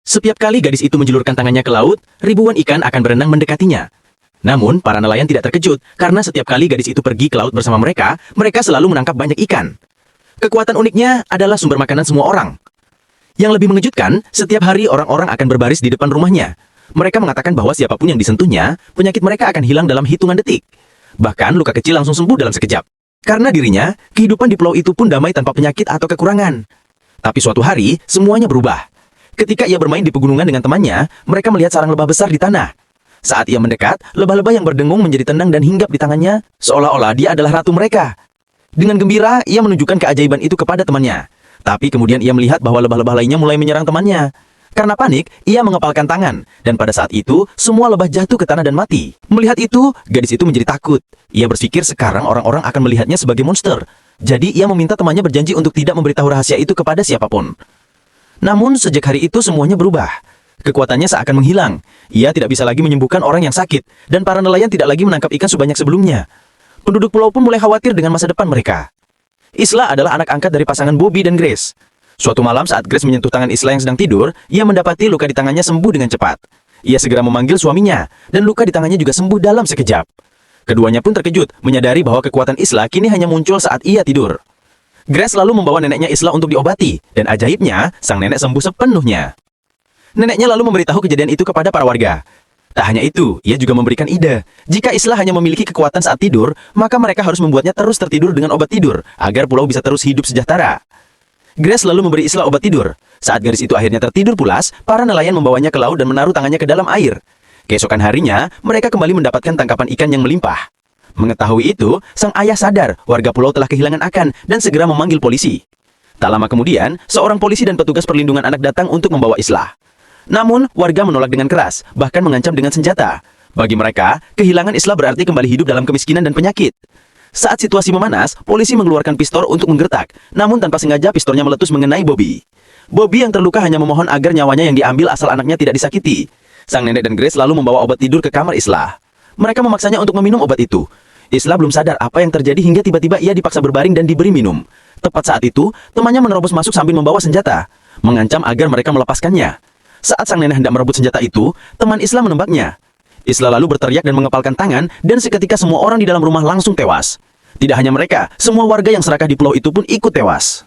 Setiap kali gadis itu menjulurkan tangannya ke laut, ribuan ikan akan berenang mendekatinya. Namun, para nelayan tidak terkejut karena setiap kali gadis itu pergi ke laut bersama mereka, mereka selalu menangkap banyak ikan. Kekuatan uniknya adalah sumber makanan semua orang. Yang lebih mengejutkan, setiap hari orang-orang akan berbaris di depan rumahnya. Mereka mengatakan bahwa siapapun yang disentuhnya, penyakit mereka akan hilang dalam hitungan detik. Bahkan luka kecil langsung sembuh dalam sekejap. Karena dirinya, kehidupan di pulau itu pun damai tanpa penyakit atau kekurangan. Tapi suatu hari, semuanya berubah. Ketika ia bermain di pegunungan dengan temannya, mereka melihat sarang lebah besar di tanah. Saat ia mendekat, lebah-lebah yang berdengung menjadi tenang dan hinggap di tangannya, seolah-olah dia adalah ratu mereka. Dengan gembira, ia menunjukkan keajaiban itu kepada temannya. Tapi kemudian ia melihat bahwa lebah-lebah lainnya mulai menyerang temannya. Karena panik, ia mengepalkan tangan, dan pada saat itu, semua lebah jatuh ke tanah dan mati. Melihat itu, gadis itu menjadi takut. Ia berpikir sekarang orang-orang akan melihatnya sebagai monster. Jadi ia meminta temannya berjanji untuk tidak memberitahu rahasia itu kepada siapapun. Namun, sejak hari itu semuanya berubah. Kekuatannya seakan menghilang. Ia tidak bisa lagi menyembuhkan orang yang sakit, dan para nelayan tidak lagi menangkap ikan sebanyak sebelumnya. Penduduk pulau pun mulai khawatir dengan masa depan mereka. Isla adalah anak angkat dari pasangan Bobby dan Grace. Suatu malam saat Grace menyentuh tangan Isla yang sedang tidur, ia mendapati luka di tangannya sembuh dengan cepat. Ia segera memanggil suaminya, dan luka di tangannya juga sembuh dalam sekejap. Keduanya pun terkejut, menyadari bahwa kekuatan Isla kini hanya muncul saat ia tidur. Grace lalu membawa neneknya Isla untuk diobati, dan ajaibnya, sang nenek sembuh sepenuhnya. Neneknya lalu memberitahu kejadian itu kepada para warga. Tak hanya itu, ia juga memberikan ide. Jika Isla hanya memiliki kekuatan saat tidur, maka mereka harus membuatnya terus tertidur dengan obat tidur, agar pulau bisa terus hidup sejahtera. Grace lalu memberi Isla obat tidur. Saat gadis itu akhirnya tertidur pulas, para nelayan membawanya ke laut dan menaruh tangannya ke dalam air. Keesokan harinya, mereka kembali mendapatkan tangkapan ikan yang melimpah. Mengetahui itu, sang ayah sadar warga pulau telah kehilangan akan dan segera memanggil polisi. Tak lama kemudian, seorang polisi dan petugas perlindungan anak datang untuk membawa Isla. Namun, warga menolak dengan keras, bahkan mengancam dengan senjata. Bagi mereka, kehilangan Isla berarti kembali hidup dalam kemiskinan dan penyakit. Saat situasi memanas, polisi mengeluarkan pistol untuk menggertak, namun tanpa sengaja pistolnya meletus mengenai Bobby. Bobby yang terluka hanya memohon agar nyawanya yang diambil asal anaknya tidak disakiti. Sang nenek dan Grace lalu membawa obat tidur ke kamar Isla. Mereka memaksanya untuk meminum obat itu. Isla belum sadar apa yang terjadi hingga tiba-tiba ia dipaksa berbaring dan diberi minum. Tepat saat itu, temannya menerobos masuk sambil membawa senjata, mengancam agar mereka melepaskannya. Saat sang nenek hendak merebut senjata itu, teman Isla menembaknya. Isla lalu berteriak dan mengepalkan tangan, dan seketika semua orang di dalam rumah langsung tewas. Tidak hanya mereka, semua warga yang serakah di pulau itu pun ikut tewas.